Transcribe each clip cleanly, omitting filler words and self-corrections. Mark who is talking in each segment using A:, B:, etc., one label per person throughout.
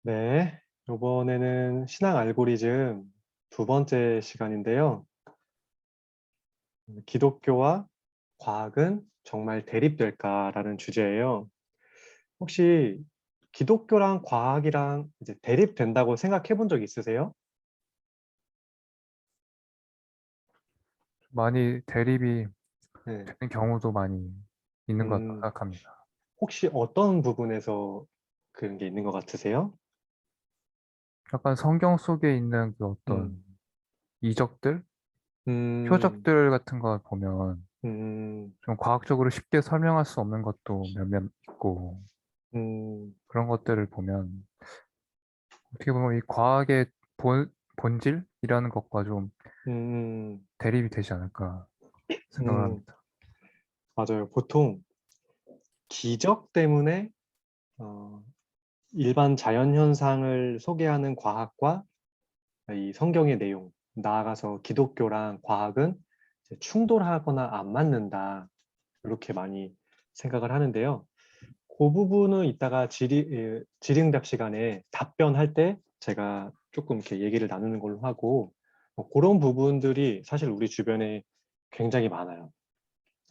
A: 네, 이번에는 신앙 알고리즘 두 번째 시간인데요. 기독교와 과학은 정말 대립될까라는 주제예요. 혹시 기독교랑 과학이랑 이제 대립된다고 생각해 본 적 있으세요?
B: 많이 대립이
A: 네.
B: 되는 경우도 많이 있는 것 같다고
A: 음,
B: 생각합니다.
A: 혹시 어떤 부분에서 그런 게 있는 것 같으세요?
B: 약간 성경 속에 있는 그
A: 음,
B: 어떤 이적들,
A: 음,
B: 표적들 같은 걸 보면
A: 음,
B: 좀 과학적으로 쉽게 설명할 수 없는 것도 몇몇 있고
A: 음,
B: 그런 것들을 보면 어떻게 보면 이 과학의 본질이라는 것과 좀
A: 음,
B: 대립이 되지 않을까 생각을
A: 음,
B: 합니다.
A: 맞아요. 보통 기적 때문에 어, 일반 자연현상을 소개하는 과학과 이 성경의 내용, 나아가서 기독교랑 과학은 이제 충돌하거나 안 맞는다. 이렇게 많이 생각을 하는데요. 그 부분은 이따가 질의응답 시간에 답변할 때 제가 조금 이렇게 얘기를 나누는 걸로 하고, 그런 부분들이 사실 우리 주변에 굉장히 많아요.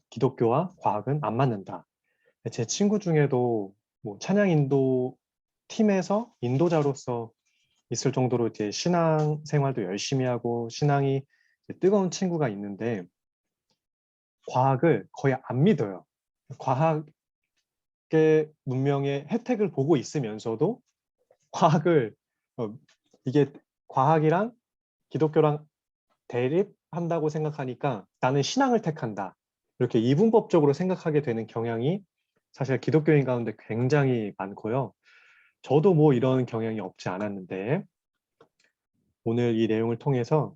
A: 기독교와 과학은 안 맞는다. 제 친구 중에도 뭐 찬양 인도 팀에서 인도자로서 있을 정도로 이제 신앙 생활도 열심히 하고 신앙이 이제 뜨거운 친구가 있는데 과학을 거의 안 믿어요. 과학의 문명의 혜택을 보고 있으면서도 과학을 어, 이게 과학이랑 기독교랑 대립한다고 생각하니까 나는 신앙을 택한다. 이렇게 이분법적으로 생각하게 되는 경향이 사실 기독교인 가운데 굉장히 많고요. 저도 뭐 이런 경향이 없지 않았는데 오늘 이 내용을 통해서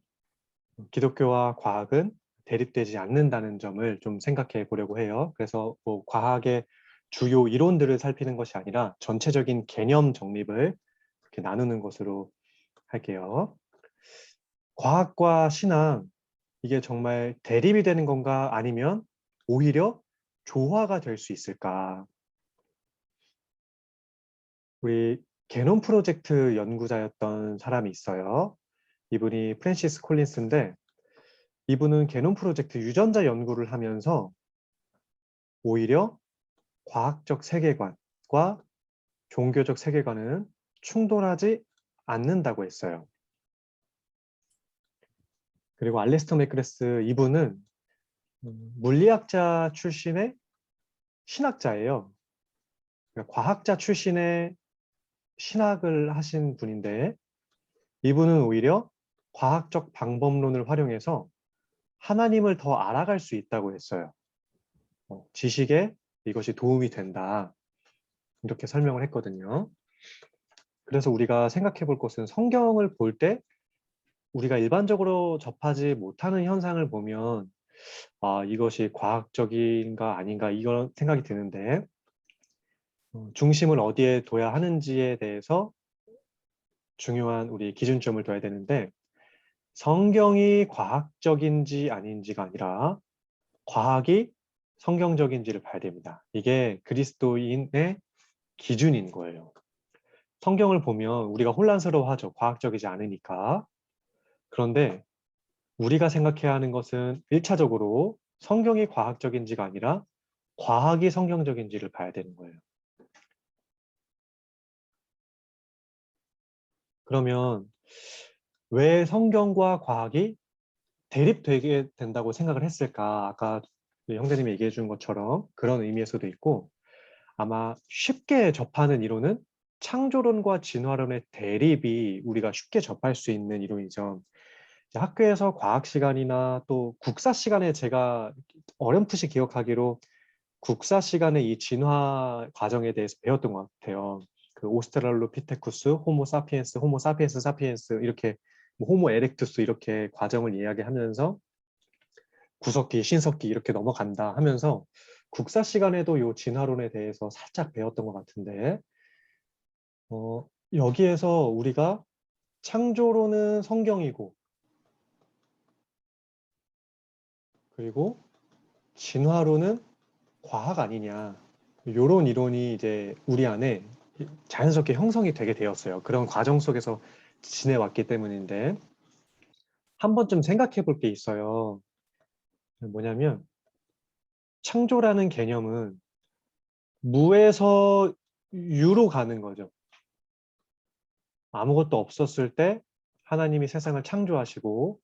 A: 기독교와 과학은 대립되지 않는다는 점을 좀 생각해 보려고 해요. 그래서 뭐 과학의 주요 이론들을 살피는 것이 아니라 전체적인 개념 정립을 이렇게 나누는 것으로 할게요. 과학과 신앙, 이게 정말 대립이 되는 건가 아니면 오히려 조화가 될 수 있을까? 우리 게놈 프로젝트 연구자였던 사람이 있어요. 이분이 프랜시스 콜린스인데 이분은 게놈 프로젝트 유전자 연구를 하면서 오히려 과학적 세계관과 종교적 세계관은 충돌하지 않는다고 했어요. 그리고 알리스터 맥그레스 이분은 물리학자 출신의 신학자예요. 그러니까 과학자 출신의 신학을 하신 분인데 이분은 오히려 과학적 방법론을 활용해서 하나님을 더 알아갈 수 있다고 했어요. 지식에 이것이 도움이 된다. 이렇게 설명을 했거든요. 그래서 우리가 생각해 볼 것은 성경을 볼 때 우리가 일반적으로 접하지 못하는 현상을 보면 아, 이것이 과학적인가 아닌가 이런 생각이 드는데 중심을 어디에 둬야 하는지에 대해서 중요한 우리 기준점을 둬야 되는데 성경이 과학적인지 아닌지가 아니라 과학이 성경적인지를 봐야 됩니다. 이게 그리스도인의 기준인 거예요. 성경을 보면 우리가 혼란스러워하죠. 과학적이지 않으니까. 그런데 우리가 생각해야 하는 것은 1차적으로 성경이 과학적인지가 아니라 과학이 성경적인지를 봐야 되는 거예요. 그러면 왜 성경과 과학이 대립되게 된다고 생각을 했을까? 아까 형제님이 얘기해 준 것처럼 그런 의미에서도 있고 아마 쉽게 접하는 이론은 창조론과 진화론의 대립이 우리가 쉽게 접할 수 있는 이론이죠. 학교에서 과학 시간이나 또 국사 시간에 제가 어렴풋이 기억하기로 국사 시간에 이 진화 과정에 대해서 배웠던 것 같아요. 그 오스트랄로피테쿠스, 호모 사피엔스, 호모 사피엔스 사피엔스 이렇게 뭐 호모 에렉투스 이렇게 과정을 이야기하면서 구석기, 신석기 이렇게 넘어간다 하면서 국사 시간에도 이 진화론에 대해서 살짝 배웠던 것 같은데 여기에서 우리가 창조론은 성경이고 그리고 진화론은 과학 아니냐 이런 이론이 이제 우리 안에 자연스럽게 형성이 되게 되었어요. 그런 과정 속에서 지내왔기 때문인데 한 번쯤 생각해 볼 게 있어요. 뭐냐면 창조라는 개념은 무에서 유로 가는 거죠. 아무것도 없었을 때 하나님이 세상을 창조하시고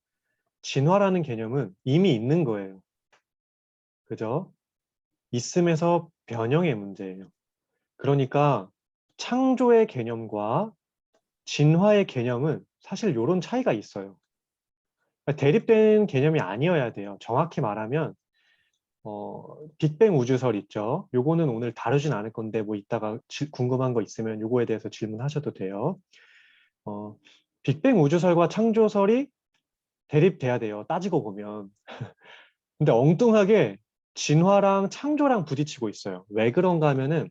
A: 진화라는 개념은 이미 있는 거예요. 그죠? 있음에서 변형의 문제예요. 그러니까 창조의 개념과 진화의 개념은 사실 이런 차이가 있어요. 대립된 개념이 아니어야 돼요. 정확히 말하면 빅뱅 우주설 있죠. 요거는 오늘 다루진 않을 건데 뭐 이따가 궁금한 거 있으면 요거에 대해서 질문하셔도 돼요. 어, 빅뱅 우주설과 창조설이 대립돼야 돼요. 따지고 보면. 근데 엉뚱하게 진화랑 창조랑 부딪히고 있어요. 왜 그런가 하면은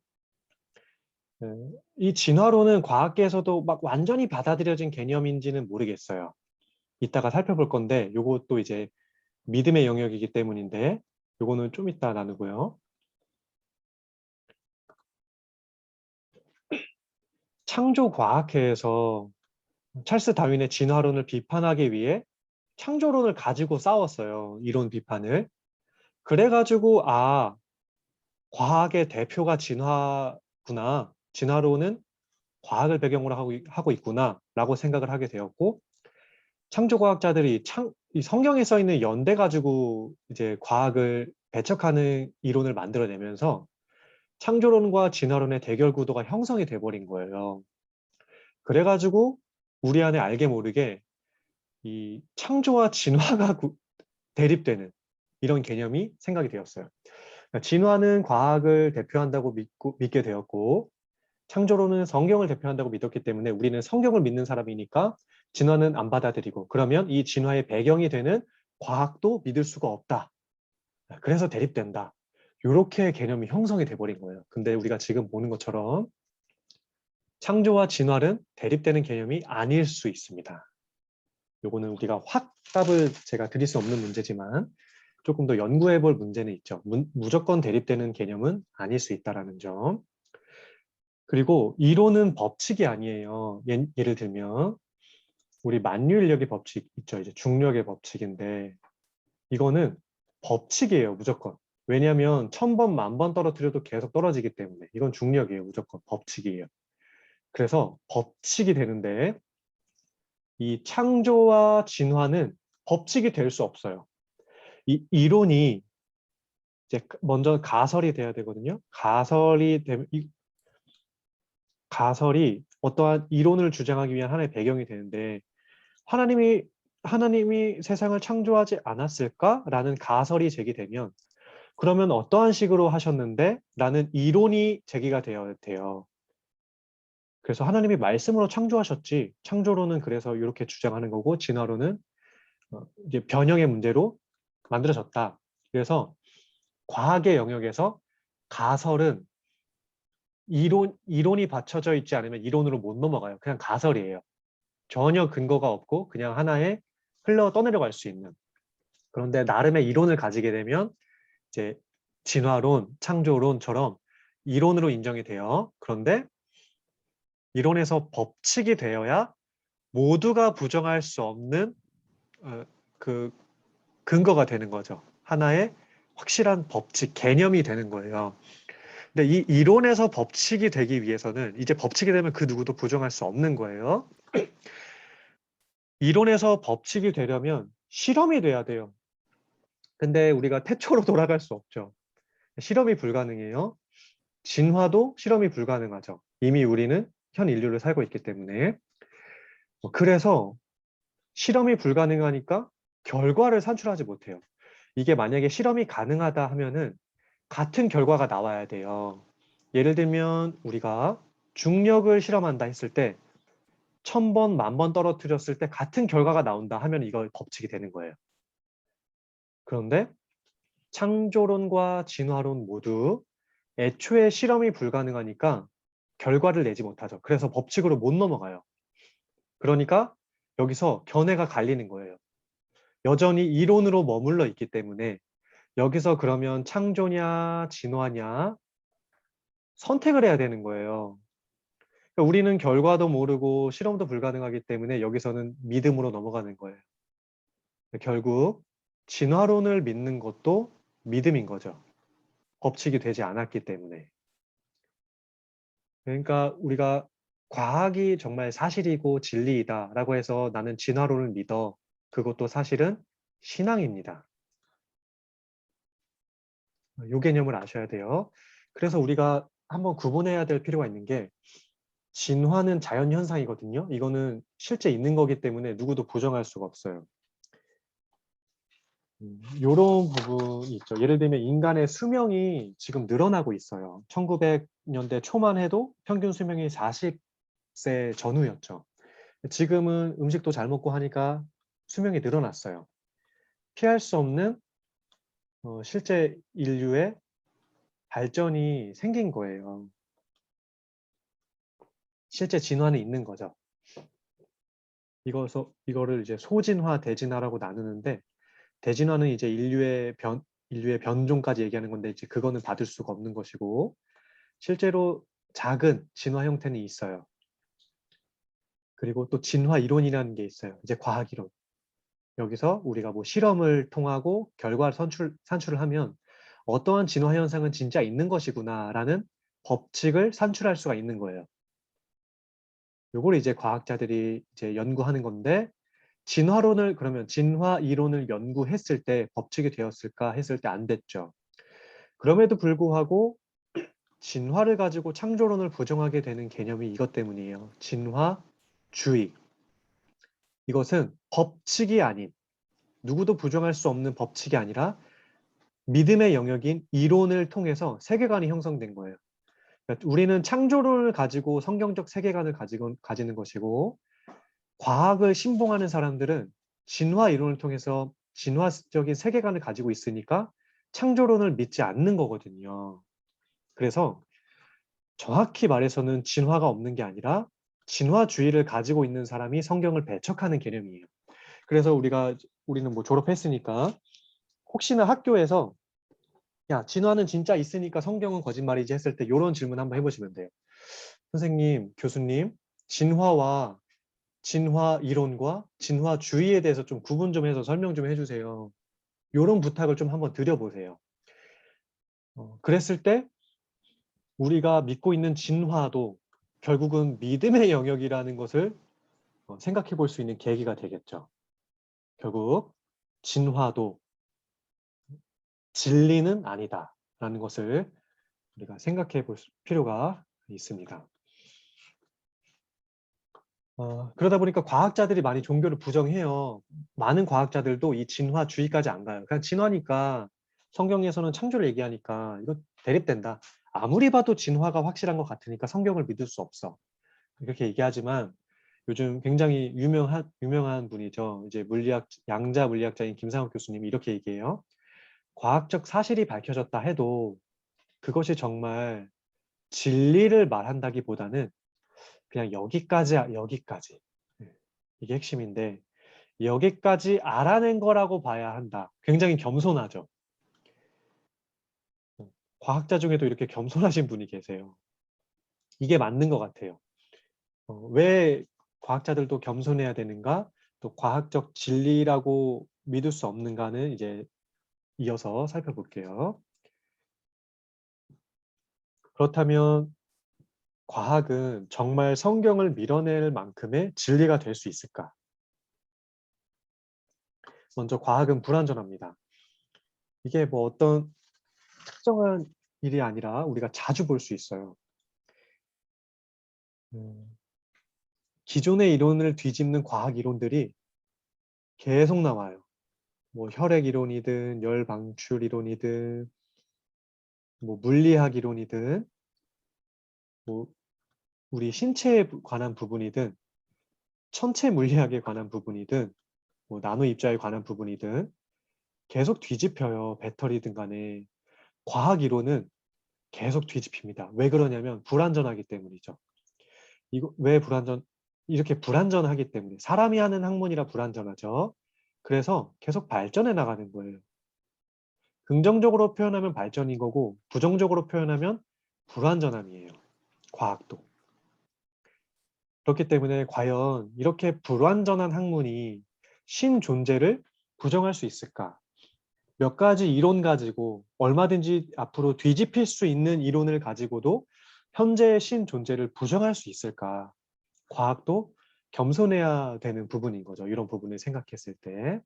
A: 이 진화론은 과학계에서도 막 완전히 받아들여진 개념인지는 모르겠어요. 이따가 살펴볼 건데 요것도 이제 믿음의 영역이기 때문인데 요거는 좀 이따 나누고요. 창조과학회에서 찰스 다윈의 진화론을 비판하기 위해 창조론을 가지고 싸웠어요. 이론 비판을. 그래가지고 과학의 대표가 진화구나. 진화론은 과학을 배경으로 하고 있구나 라고 생각을 하게 되었고 창조과학자들이 이 성경에 써 있는 연대 가지고 이제 과학을 배척하는 이론을 만들어내면서 창조론과 진화론의 대결 구도가 형성이 돼버린 거예요. 그래가지고 우리 안에 알게 모르게 이 창조와 진화가 대립되는 이런 개념이 생각이 되었어요. 그러니까 진화는 과학을 대표한다고 믿게 되었고 창조론은 성경을 대표한다고 믿었기 때문에 우리는 성경을 믿는 사람이니까 진화는 안 받아들이고 그러면 이 진화의 배경이 되는 과학도 믿을 수가 없다. 그래서 대립된다. 이렇게 개념이 형성이 돼버린 거예요. 근데 우리가 지금 보는 것처럼 창조와 진화는 대립되는 개념이 아닐 수 있습니다. 요거는 우리가 확 답을 제가 드릴 수 없는 문제지만 조금 더 연구해 볼 문제는 있죠. 무조건 대립되는 개념은 아닐 수 있다는 점. 그리고 이론은 법칙이 아니에요. 예를 들면 우리 만유인력의 법칙 있죠. 이제 중력의 법칙인데 이거는 법칙이에요. 무조건. 왜냐하면 1000번, 10,000번 떨어뜨려도 계속 떨어지기 때문에 이건 중력이에요. 무조건 법칙이에요. 그래서 법칙이 되는데 이 창조와 진화는 법칙이 될 수 없어요. 이 이론이 이제 먼저 가설이 돼야 되거든요. 가설이 어떠한 이론을 주장하기 위한 하나의 배경이 되는데 하나님이 세상을 창조하지 않았을까라는 가설이 제기되면 그러면 어떠한 식으로 하셨는데? 라는 이론이 제기가 되어야 돼요. 그래서 하나님이 말씀으로 창조하셨지. 창조론은 그래서 이렇게 주장하는 거고 진화론은 이제 변형의 문제로 만들어졌다. 그래서 과학의 영역에서 가설은 이론이 받쳐져 있지 않으면 이론으로 못 넘어가요. 그냥 가설이에요. 전혀 근거가 없고 그냥 하나의 흘러 떠내려갈 수 있는. 그런데 나름의 이론을 가지게 되면 이제 진화론, 창조론처럼 이론으로 인정이 돼요. 그런데 이론에서 법칙이 되어야 모두가 부정할 수 없는 그 근거가 되는 거죠. 하나의 확실한 법칙, 개념이 되는 거예요. 근데 이 이론에서 법칙이 되기 위해서는 이제 법칙이 되면 그 누구도 부정할 수 없는 거예요. 이론에서 법칙이 되려면 실험이 돼야 돼요. 근데 우리가 태초로 돌아갈 수 없죠. 실험이 불가능해요. 진화도 실험이 불가능하죠. 이미 우리는 현 인류를 살고 있기 때문에. 그래서 실험이 불가능하니까 결과를 산출하지 못해요. 이게 만약에 실험이 가능하다 하면은 같은 결과가 나와야 돼요. 예를 들면 우리가 중력을 실험한다 했을 때 1000번, 10,000번 떨어뜨렸을 때 같은 결과가 나온다 하면 이거 법칙이 되는 거예요. 그런데 창조론과 진화론 모두 애초에 실험이 불가능하니까 결과를 내지 못하죠. 그래서 법칙으로 못 넘어가요. 그러니까 여기서 견해가 갈리는 거예요. 여전히 이론으로 머물러 있기 때문에 여기서 그러면 창조냐 진화냐 선택을 해야 되는 거예요. 그러니까 우리는 결과도 모르고 실험도 불가능하기 때문에 여기서는 믿음으로 넘어가는 거예요. 결국 진화론을 믿는 것도 믿음인 거죠. 법칙이 되지 않았기 때문에. 그러니까 우리가 과학이 정말 사실이고 진리이다라고 해서 나는 진화론을 믿어. 그것도 사실은 신앙입니다. 요 개념을 아셔야 돼요. 그래서 우리가 한번 구분해야 될 필요가 있는 게 진화는 자연현상이거든요. 이거는 실제 있는 거기 때문에 누구도 부정할 수가 없어요. 이런 부분이 있죠. 예를 들면 인간의 수명이 지금 늘어나고 있어요. 1900년대 초만 해도 평균 수명이 40세 전후였죠. 지금은 음식도 잘 먹고 하니까 수명이 늘어났어요. 피할 수 없는 실제 인류의 발전이 생긴 거예요. 실제 진화는 있는 거죠. 이거를 이제 소진화, 대진화라고 나누는데 대진화는 이제 인류의 변종까지 얘기하는 건데 이제 그거는 받을 수가 없는 것이고 실제로 작은 진화 형태는 있어요. 그리고 또 진화 이론이라는 게 있어요. 이제 과학 이론. 여기서 우리가 뭐 실험을 통하고 결과를 산출을 하면 어떠한 진화 현상은 진짜 있는 것이구나라는 법칙을 산출할 수가 있는 거예요. 요걸 이제 과학자들이 이제 연구하는 건데 그러면 진화 이론을 연구했을 때 법칙이 되었을까 했을 때 안 됐죠. 그럼에도 불구하고 진화를 가지고 창조론을 부정하게 되는 개념이 이것 때문이에요. 진화주의. 이것은 법칙이 아닌 누구도 부정할 수 없는 법칙이 아니라 믿음의 영역인 이론을 통해서 세계관이 형성된 거예요. 그러니까 우리는 창조론을 가지고 성경적 세계관을 가지는 것이고 과학을 신봉하는 사람들은 진화 이론을 통해서 진화적인 세계관을 가지고 있으니까 창조론을 믿지 않는 거거든요. 그래서 정확히 말해서는 진화가 없는 게 아니라 진화주의를 가지고 있는 사람이 성경을 배척하는 개념이에요. 그래서 우리는 뭐 졸업했으니까 혹시나 학교에서 야, 진화는 진짜 있으니까 성경은 거짓말이지 했을 때 이런 질문 한번 해보시면 돼요. 선생님, 교수님, 진화 이론과 진화주의에 대해서 좀 구분 좀 해서 설명 좀 해주세요. 이런 부탁을 좀 한번 드려보세요. 그랬을 때 우리가 믿고 있는 진화도 결국은 믿음의 영역이라는 것을 생각해 볼 수 있는 계기가 되겠죠. 결국 진화도 진리는 아니다라는 것을 우리가 생각해 볼 필요가 있습니다. 그러다 보니까 과학자들이 많이 종교를 부정해요. 많은 과학자들도 이 진화주의까지 안 가요. 그냥 진화니까 성경에서는 창조를 얘기하니까 이거 대립된다. 아무리 봐도 진화가 확실한 것 같으니까 성경을 믿을 수 없어. 이렇게 얘기하지만 요즘 굉장히 유명한 분이죠. 이제 양자 물리학자인 김상욱 교수님이 이렇게 얘기해요. 과학적 사실이 밝혀졌다 해도 그것이 정말 진리를 말한다기보다는 그냥 여기까지야, 여기까지. 네, 이게 핵심인데 여기까지 알아낸 거라고 봐야 한다. 굉장히 겸손하죠. 과학자 중에도 이렇게 겸손하신 분이 계세요. 이게 맞는 것 같아요. 왜 과학자들도 겸손해야 되는가? 또 과학적 진리라고 믿을 수 없는가는 이제 이어서 살펴볼게요. 그렇다면 과학은 정말 성경을 밀어낼 만큼의 진리가 될 수 있을까? 먼저 과학은 불완전합니다. 이게 뭐 어떤 특정한 일이 아니라 우리가 자주 볼 수 있어요. 음, 기존의 이론을 뒤집는 과학 이론들이 계속 나와요. 뭐 혈액 이론이든 열 방출 이론이든 뭐 물리학 이론이든 뭐 우리 신체에 관한 부분이든 천체 물리학에 관한 부분이든 뭐 나노 입자에 관한 부분이든 계속 뒤집혀요. 배터리든 간에. 과학 이론은 계속 뒤집힙니다. 왜 그러냐면 불완전하기 때문이죠. 이렇게 불완전하기 때문에 사람이 하는 학문이라 불완전하죠. 그래서 계속 발전해 나가는 거예요. 긍정적으로 표현하면 발전인 거고 부정적으로 표현하면 불완전함이에요. 과학도. 그렇기 때문에 과연 이렇게 불완전한 학문이 신 존재를 부정할 수 있을까? 몇 가지 이론 가지고 얼마든지 앞으로 뒤집힐 수 있는 이론을 가지고도 현재의 신 존재를 부정할 수 있을까? 과학도 겸손해야 되는 부분인 거죠. 이런 부분을 생각했을 때.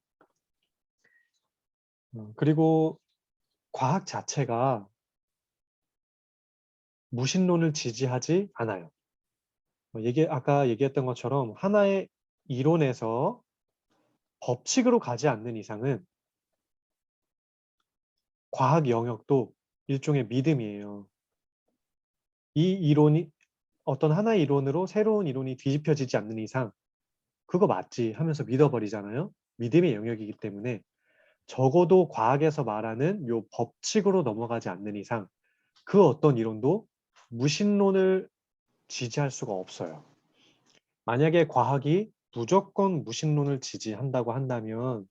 A: 그리고 과학 자체가 무신론을 지지하지 않아요. 아까 얘기했던 것처럼 하나의 이론에서 법칙으로 가지 않는 이상은 과학 영역도 일종의 믿음이에요. 이 이론이 어떤 하나의 이론으로 새로운 이론이 뒤집혀지지 않는 이상 그거 맞지 하면서 믿어버리잖아요. 믿음의 영역이기 때문에 적어도 과학에서 말하는 요 법칙으로 넘어가지 않는 이상 그 어떤 이론도 무신론을 지지할 수가 없어요. 만약에 과학이 무조건 무신론을 지지한다고 한다면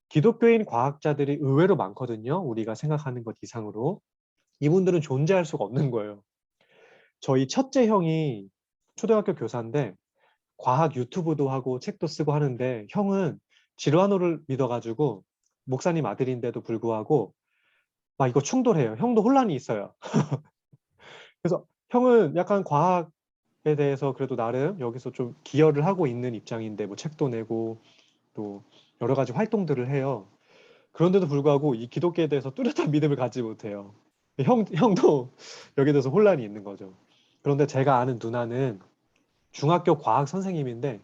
A: 기독교인 과학자들이 의외로 많거든요. 우리가 생각하는 것 이상으로. 이분들은 존재할 수가 없는 거예요. 저희 첫째 형이 초등학교 교사인데 과학 유튜브도 하고 책도 쓰고 하는데 형은 지루한호를 믿어가지고 목사님 아들인데도 불구하고 막 이거 충돌해요. 형도 혼란이 있어요. 그래서 형은 약간 과학에 대해서 그래도 나름 여기서 좀 기여를 하고 있는 입장인데 뭐 책도 내고 또 여러 가지 활동들을 해요. 그런데도 불구하고 이 기독교에 대해서 뚜렷한 믿음을 갖지 못해요. 형도 여기에 대해서 혼란이 있는 거죠. 그런데 제가 아는 누나는 중학교 과학 선생님인데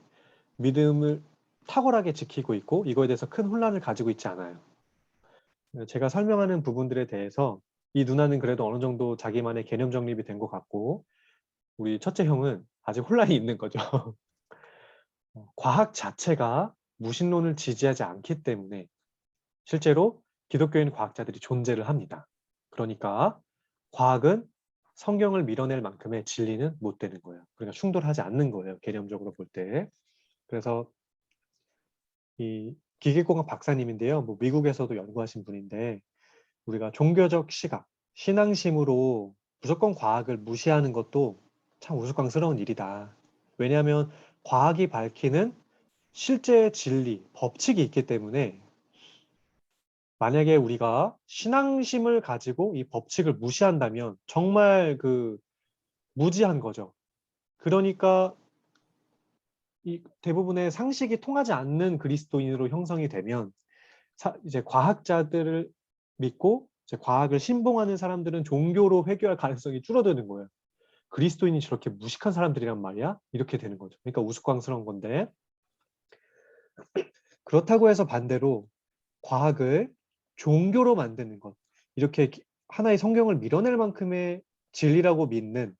A: 믿음을 탁월하게 지키고 있고 이거에 대해서 큰 혼란을 가지고 있지 않아요. 제가 설명하는 부분들에 대해서 이 누나는 그래도 어느 정도 자기만의 개념 정립이 된 것 같고 우리 첫째 형은 아직 혼란이 있는 거죠. 과학 자체가 무신론을 지지하지 않기 때문에 실제로 기독교인 과학자들이 존재를 합니다. 그러니까 과학은 성경을 밀어낼 만큼의 진리는 못 되는 거예요. 그러니까 충돌하지 않는 거예요. 개념적으로 볼 때. 그래서 이 기계공학 박사님인데요. 뭐 미국에서도 연구하신 분인데 우리가 종교적 시각, 신앙심으로 무조건 과학을 무시하는 것도 참 우스꽝스러운 일이다. 왜냐하면 과학이 밝히는 실제 진리, 법칙이 있기 때문에 만약에 우리가 신앙심을 가지고 이 법칙을 무시한다면 정말 무지한 거죠. 그러니까 이 대부분의 상식이 통하지 않는 그리스도인으로 형성이 되면 이제 과학자들을 믿고 이제 과학을 신봉하는 사람들은 종교로 회귀할 가능성이 줄어드는 거예요. 그리스도인이 저렇게 무식한 사람들이란 말이야? 이렇게 되는 거죠. 그러니까 우스꽝스러운 건데 그렇다고 해서 반대로 과학을 종교로 만드는 것 이렇게 하나의 성경을 밀어낼 만큼의 진리라고 믿는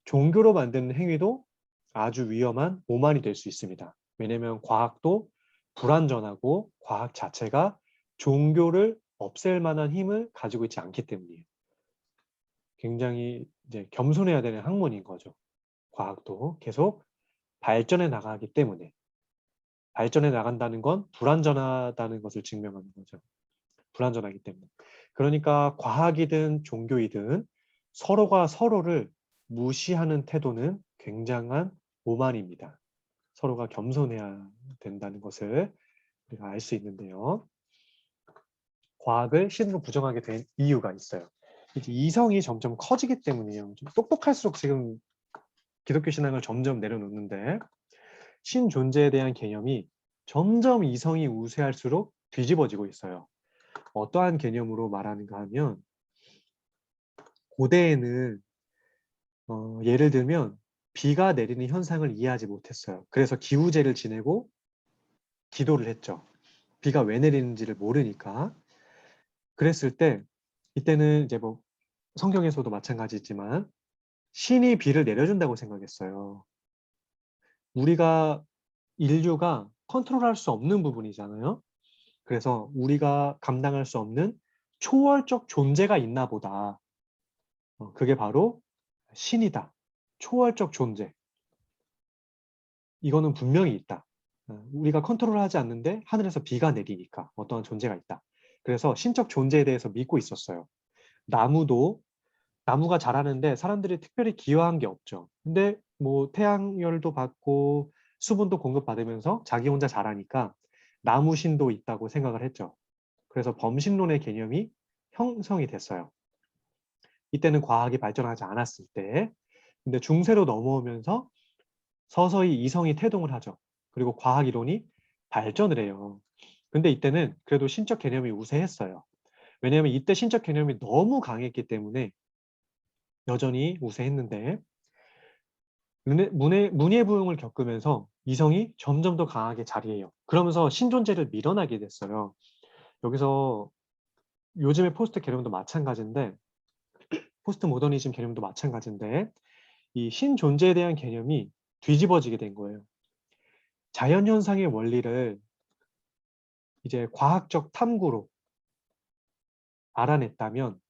A: 종교로 만드는 행위도 아주 위험한 오만이 될 수 있습니다. 왜냐하면 과학도 불완전하고 과학 자체가 종교를 없앨 만한 힘을 가지고 있지 않기 때문이에요. 굉장히 이제 겸손해야 되는 학문인 거죠. 과학도 계속 발전해 나가기 때문에 발전해 나간다는 건 불완전하다는 것을 증명하는 거죠. 불완전하기 때문에. 그러니까 과학이든 종교이든 서로가 서로를 무시하는 태도는 굉장한 오만입니다. 서로가 겸손해야 된다는 것을 우리가 알 수 있는데요. 과학을 신으로 부정하게 된 이유가 있어요. 이제 이성이 점점 커지기 때문이에요. 좀 똑똑할수록 지금 기독교 신앙을 점점 내려놓는데 신 존재에 대한 개념이 점점 이성이 우세할수록 뒤집어지고 있어요. 어떠한 개념으로 말하는가 하면 고대에는 예를 들면 비가 내리는 현상을 이해하지 못했어요. 그래서 기우제를 지내고 기도를 했죠. 비가 왜 내리는지를 모르니까. 그랬을 때 이때는 이제 뭐 성경에서도 마찬가지지만 신이 비를 내려준다고 생각했어요. 우리가 인류가 컨트롤할 수 없는 부분이잖아요. 그래서 우리가 감당할 수 없는 초월적 존재가 있나 보다. 그게 바로 신이다. 초월적 존재. 이거는 분명히 있다. 우리가 컨트롤하지 않는데 하늘에서 비가 내리니까 어떠한 존재가 있다. 그래서 신적 존재에 대해서 믿고 있었어요. 나무가 자라는데 사람들이 특별히 기여한 게 없죠. 근데 뭐 태양열도 받고 수분도 공급받으면서 자기 혼자 자라니까 나무신도 있다고 생각을 했죠. 그래서 범신론의 개념이 형성이 됐어요. 이때는 과학이 발전하지 않았을 때. 근데 중세로 넘어오면서 서서히 이성이 태동을 하죠. 그리고 과학 이론이 발전을 해요. 근데 이때는 그래도 신적 개념이 우세했어요. 왜냐하면 이때 신적 개념이 너무 강했기 때문에 여전히 우세했는데 문예부흥을 겪으면서 이성이 점점 더 강하게 자리해요. 그러면서 신존재를 밀어나게 됐어요. 여기서 요즘의 포스트 개념도 마찬가지인데 포스트 모더니즘 개념도 마찬가지인데 이 신존재에 대한 개념이 뒤집어지게 된 거예요. 자연현상의 원리를 이제 과학적 탐구로 알아냈다면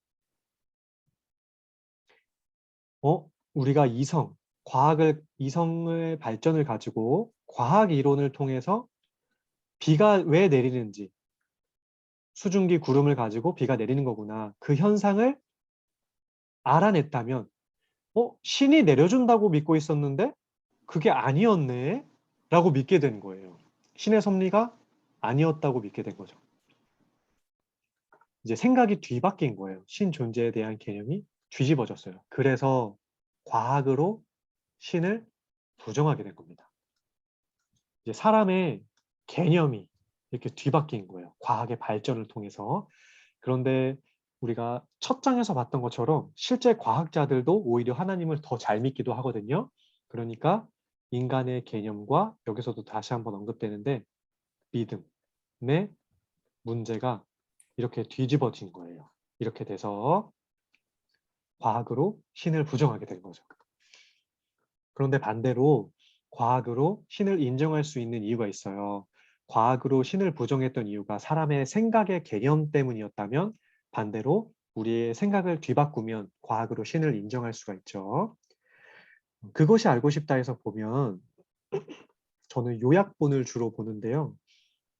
A: 우리가 이성의 발전을 가지고 과학 이론을 통해서 비가 왜 내리는지 수증기 구름을 가지고 비가 내리는 거구나. 그 현상을 알아냈다면 신이 내려준다고 믿고 있었는데 그게 아니었네 라고 믿게 된 거예요. 신의 섭리가 아니었다고 믿게 된 거죠. 이제 생각이 뒤바뀐 거예요. 신 존재에 대한 개념이 뒤집어졌어요. 그래서 과학으로 신을 부정하게 된 겁니다. 이제 사람의 개념이 이렇게 뒤바뀐 거예요. 과학의 발전을 통해서. 그런데 우리가 첫 장에서 봤던 것처럼 실제 과학자들도 오히려 하나님을 더 잘 믿기도 하거든요. 그러니까 인간의 개념과 여기서도 다시 한번 언급되는데 믿음의 문제가 이렇게 뒤집어진 거예요. 이렇게 돼서 과학으로 신을 부정하게 된 거죠. 그런데 반대로 과학으로 신을 인정할 수 있는 이유가 있어요. 과학으로 신을 부정했던 이유가 사람의 생각의 개념 때문이었다면 반대로 우리의 생각을 뒤바꾸면 과학으로 신을 인정할 수가 있죠. 그것이 알고 싶다에서 보면 저는 요약본을 주로 보는데요.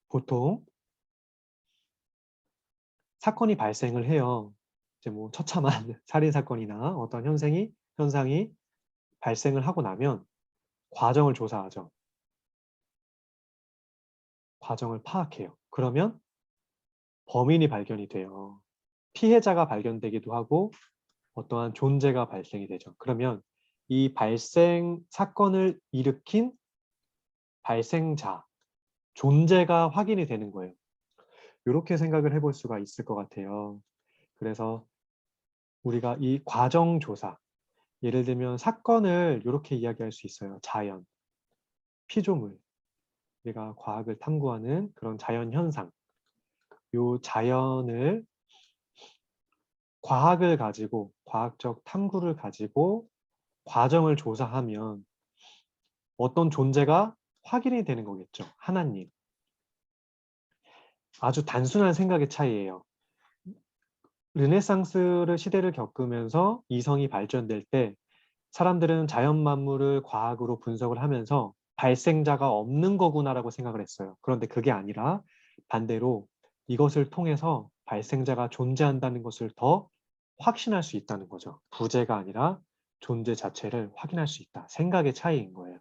A: 보통 사건이 발생을 해요. 이제 뭐 처참한 살인 사건이나 어떤 현상이 발생을 하고 나면 과정을 조사하죠. 과정을 파악해요. 그러면 범인이 발견이 돼요. 피해자가 발견되기도 하고 어떠한 존재가 발생이 되죠. 그러면 이 사건을 일으킨 발생자, 존재가 확인이 되는 거예요. 이렇게 생각을 해볼 수가 있을 것 같아요. 그래서 우리가 이 과정 조사, 예를 들면 사건을 이렇게 이야기할 수 있어요. 자연, 피조물, 우리가 과학을 탐구하는 그런 자연 현상, 이 자연을 과학을 가지고 과학적 탐구를 가지고 과정을 조사하면 어떤 존재가 확인이 되는 거겠죠. 하나님. 아주 단순한 생각의 차이예요. 르네상스를 시대를 겪으면서 이성이 발전될 때 사람들은 자연 만물을 과학으로 분석을 하면서 발생자가 없는 거구나라고 생각을 했어요. 그런데 그게 아니라 반대로 이것을 통해서 발생자가 존재한다는 것을 더 확신할 수 있다는 거죠. 부재가 아니라 존재 자체를 확인할 수 있다. 생각의 차이인 거예요.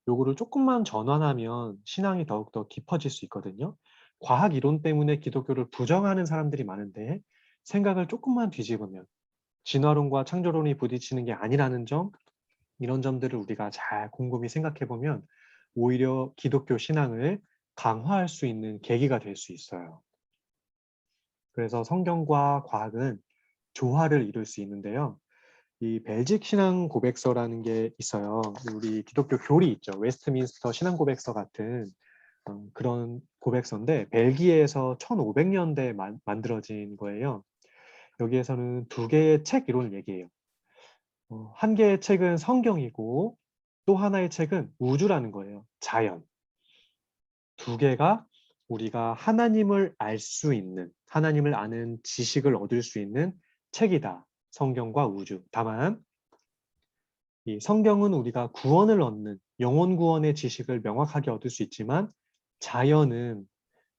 A: 요거를 조금만 전환하면 신앙이 더욱더 깊어질 수 있거든요. 과학 이론 때문에 기독교를 부정하는 사람들이 많은데 생각을 조금만 뒤집으면 진화론과 창조론이 부딪히는 게 아니라는 점, 이런 점들을 우리가 잘 곰곰이 생각해 보면 오히려 기독교 신앙을 강화할 수 있는 계기가 될 수 있어요. 그래서 성경과 과학은 조화를 이룰 수 있는데요. 이 벨직 신앙 고백서라는 게 있어요. 우리 기독교 교리 있죠. 웨스트민스터 신앙 고백서 같은 그런 고백서인데 벨기에에서 1500년대에 만들어진 거예요. 여기에서는 두 개의 책 이론을 얘기해요. 한 개의 책은 성경이고 또 하나의 책은 우주라는 거예요. 자연. 두 개가 우리가 하나님을 알 수 있는, 하나님을 아는 지식을 얻을 수 있는 책이다. 성경과 우주. 다만 이 성경은 우리가 구원을 얻는 영혼 구원의 지식을 명확하게 얻을 수 있지만 자연은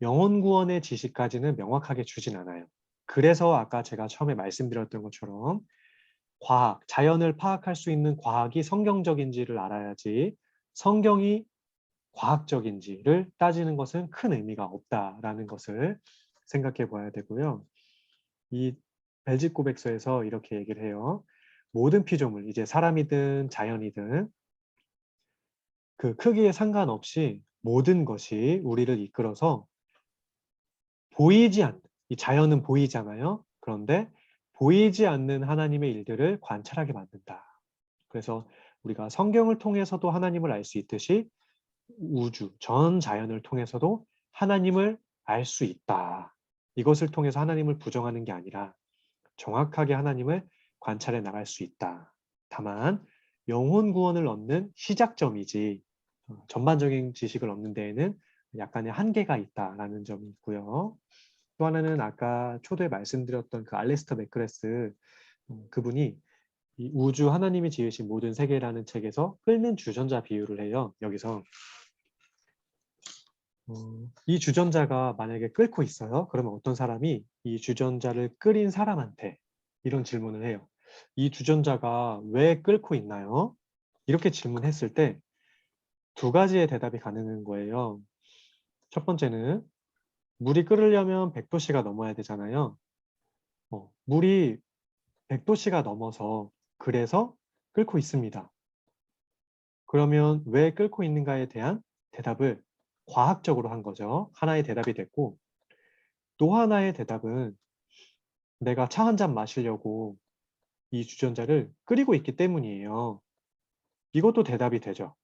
A: 영혼 구원의 지식까지는 명확하게 주진 않아요. 그래서 아까 제가 처음에 말씀드렸던 것처럼 과학, 자연을 파악할 수 있는 과학이 성경적인지를 알아야지 성경이 과학적인지를 따지는 것은 큰 의미가 없다라는 것을 생각해 봐야 되고요. 이 벨짓 고백서에서 이렇게 얘기를 해요. 모든 피조물, 이제 사람이든 자연이든 그 크기에 상관없이 모든 것이 우리를 이끌어서 보이지 않는, 이 자연은 보이잖아요. 그런데 보이지 않는 하나님의 일들을 관찰하게 만든다. 그래서 우리가 성경을 통해서도 하나님을 알 수 있듯이 우주, 전 자연을 통해서도 하나님을 알 수 있다. 이것을 통해서 하나님을 부정하는 게 아니라 정확하게 하나님을 관찰해 나갈 수 있다. 다만 영혼 구원을 얻는 시작점이지 전반적인 지식을 얻는 데에는 약간의 한계가 있다라는 점이 있고요. 또 하나는 아까 초도에 말씀드렸던 그 알레스터 맥크레스 그분이 이 우주 하나님이 지으신 모든 세계라는 책에서 끓는 주전자 비유를 해요. 여기서 이 주전자가 만약에 끓고 있어요. 그러면 어떤 사람이 이 주전자를 끓인 사람한테 이런 질문을 해요. 이 주전자가 왜 끓고 있나요? 이렇게 질문했을 때 두 가지의 대답이 가능한 거예요. 첫 번째는 물이 끓으려면 100도씨가 넘어야 되잖아요. 물이 100도씨가 넘어서 그래서 끓고 있습니다. 그러면 왜 끓고 있는가에 대한 대답을 과학적으로 한 거죠. 하나의 대답이 됐고 또 하나의 대답은 내가 차 한 잔 마시려고 이 주전자를 끓이고 있기 때문이에요. 이것도 대답이 되죠.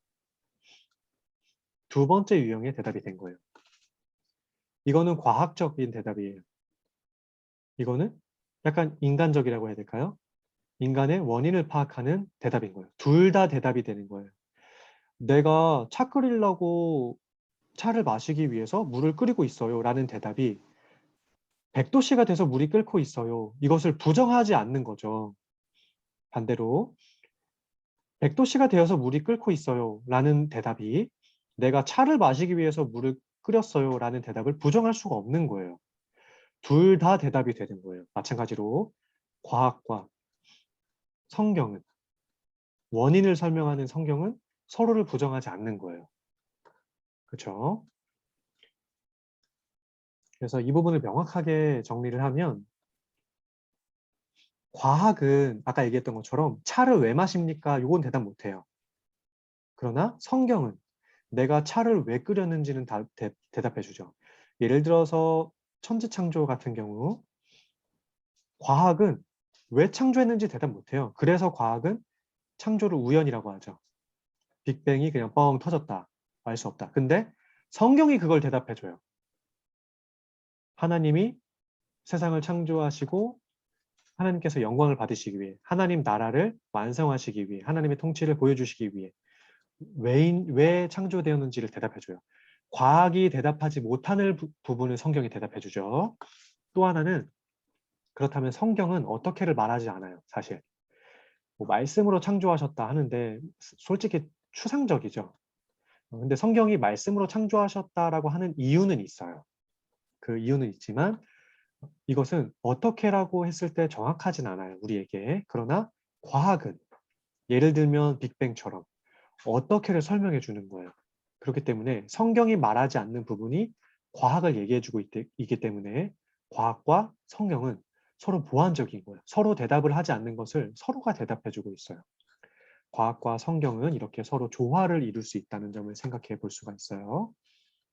A: 두 번째 유형의 대답이 된 거예요. 이거는 과학적인 대답이에요. 이거는 약간 인간적이라고 해야 될까요? 인간의 원인을 파악하는 대답인 거예요. 둘 다 대답이 되는 거예요. 내가 차 끓이려고 차를 마시기 위해서 물을 끓이고 있어요. 라는 대답이 100도씨가 돼서 물이 끓고 있어요. 이것을 부정하지 않는 거죠. 반대로 100도씨가 되어서 물이 끓고 있어요. 라는 대답이 내가 차를 마시기 위해서 물을 끓였어요. 라는 대답을 부정할 수가 없는 거예요. 둘 다 대답이 되는 거예요. 마찬가지로 과학과 성경은, 원인을 설명하는 성경은 서로를 부정하지 않는 거예요. 그렇죠? 그래서 이 부분을 명확하게 정리를 하면 과학은 아까 얘기했던 것처럼 차를 왜 마십니까? 이건 대답 못해요. 그러나 성경은 내가 차를 왜 끓였는지는 대답해 주죠. 예를 들어서 천지창조 같은 경우 과학은 왜 창조했는지 대답 못해요. 그래서 과학은 창조를 우연이라고 하죠. 빅뱅이 그냥 뻥 터졌다. 알 수 없다. 근데 성경이 그걸 대답해 줘요. 하나님이 세상을 창조하시고 하나님께서 영광을 받으시기 위해 하나님 나라를 완성하시기 위해 하나님의 통치를 보여주시기 위해 왜 창조되었는지를 대답해 줘요. 과학이 대답하지 못하는 부분을 성경이 대답해 주죠. 또 하나는 그렇다면 성경은 어떻게를 말하지 않아요. 사실 뭐 말씀으로 창조하셨다 하는데 솔직히 추상적이죠. 근데 성경이 말씀으로 창조하셨다라고 하는 이유는 있어요. 그 이유는 있지만 이것은 어떻게라고 했을 때 정확하진 않아요. 우리에게. 그러나 과학은 예를 들면 빅뱅처럼 어떻게를 설명해 주는 거예요. 그렇기 때문에 성경이 말하지 않는 부분이 과학을 얘기해 주고 있기 때문에 과학과 성경은 서로 보완적인 거예요. 서로 대답을 하지 않는 것을 서로가 대답해 주고 있어요. 과학과 성경은 이렇게 서로 조화를 이룰 수 있다는 점을 생각해 볼 수가 있어요.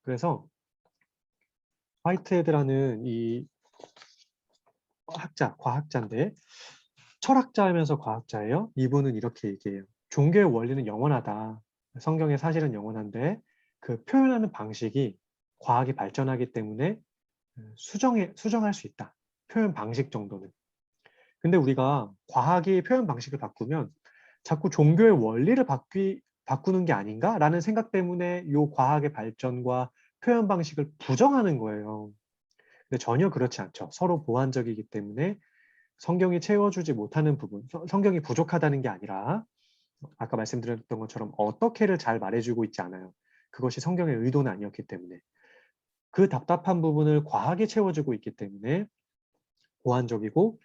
A: 그래서 화이트헤드라는 이 과학자인데 철학자이면서 과학자예요. 이분은 이렇게 얘기해요. 종교의 원리는 영원하다. 성경의 사실은 영원한데 그 표현하는 방식이 과학이 발전하기 때문에 수정할 수 있다. 표현 방식 정도는. 근데 우리가 과학이 표현 방식을 바꾸면 자꾸 종교의 원리를 바꾸는 게 아닌가라는 생각 때문에 이 과학의 발전과 표현 방식을 부정하는 거예요. 근데 전혀 그렇지 않죠. 서로 보완적이기 때문에 성경이 채워주지 못하는 부분, 성경이 부족하다는 게 아니라 아까 말씀드렸던 것처럼 어떻게를 잘 말해주고 있지 않아요. 그것이 성경의 의도는 아니었기 때문에 그 답답한 부분을 과학이 채워주고 있기 때문에 보완적이고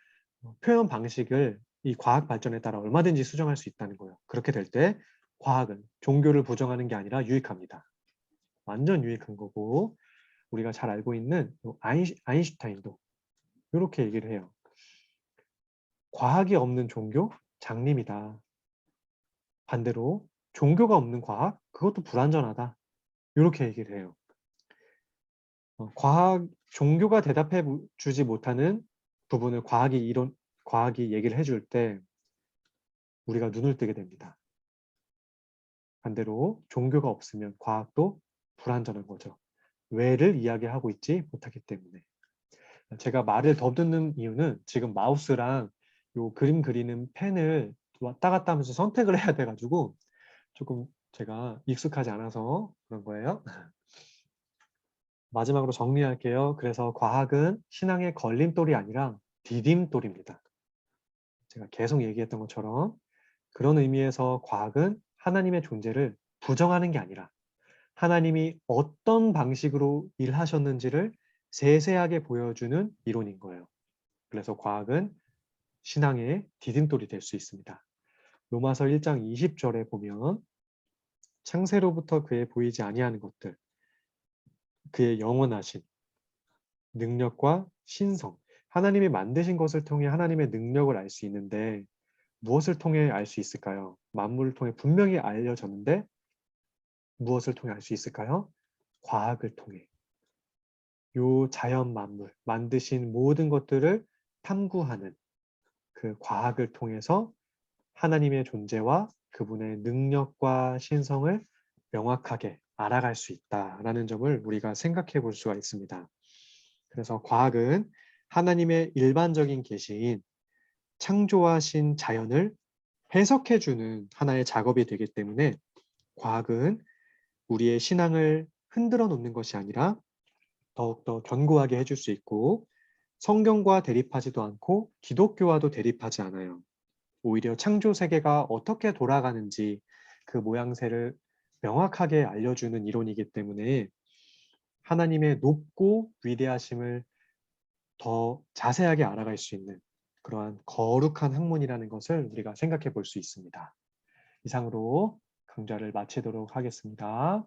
A: 표현 방식을 이 과학 발전에 따라 얼마든지 수정할 수 있다는 거예요. 그렇게 될 때 과학은 종교를 부정하는 게 아니라 유익합니다. 완전 유익한 거고 우리가 잘 알고 있는 아인슈타인도 이렇게 얘기를 해요. 과학이 없는 종교? 장님이다. 반대로 종교가 없는 과학? 그것도 불완전하다. 이렇게 얘기를 해요. 종교가 대답해 주지 못하는 부분을 과학이 얘기를 해줄 때 우리가 눈을 뜨게 됩니다. 반대로 종교가 없으면 과학도 불완전한 거죠. 왜를 이야기하고 있지 못하기 때문에. 제가 말을 더듬는 이유는 지금 마우스랑 요 그림 그리는 펜을 왔다 갔다 하면서 선택을 해야 돼가지고 조금 제가 익숙하지 않아서 그런 거예요. 마지막으로 정리할게요. 그래서 과학은 신앙의 걸림돌이 아니라 디딤돌입니다. 제가 계속 얘기했던 것처럼 그런 의미에서 과학은 하나님의 존재를 부정하는 게 아니라 하나님이 어떤 방식으로 일하셨는지를 세세하게 보여주는 이론인 거예요. 그래서 과학은 신앙의 디딤돌이 될 수 있습니다. 로마서 1장 20절에 보면 창세로부터 그의 보이지 아니하는 것들, 그의 영원하신 능력과 신성, 하나님이 만드신 것을 통해 하나님의 능력을 알 수 있는데 무엇을 통해 알 수 있을까요? 만물을 통해 분명히 알려졌는데 무엇을 통해 알 수 있을까요? 과학을 통해. 요 자연 만물, 만드신 모든 것들을 탐구하는 그 과학을 통해서 하나님의 존재와 그분의 능력과 신성을 명확하게 알아갈 수 있다라는 점을 우리가 생각해 볼 수가 있습니다. 그래서 과학은 하나님의 일반적인 계시인 창조하신 자연을 해석해주는 하나의 작업이 되기 때문에 과학은 우리의 신앙을 흔들어 놓는 것이 아니라 더욱더 견고하게 해줄 수 있고 성경과 대립하지도 않고 기독교와도 대립하지 않아요. 오히려 창조 세계가 어떻게 돌아가는지 그 모양새를 명확하게 알려주는 이론이기 때문에 하나님의 높고 위대하심을 더 자세하게 알아갈 수 있는 그러한 거룩한 학문이라는 것을 우리가 생각해 볼 수 있습니다. 이상으로 강좌를 마치도록 하겠습니다.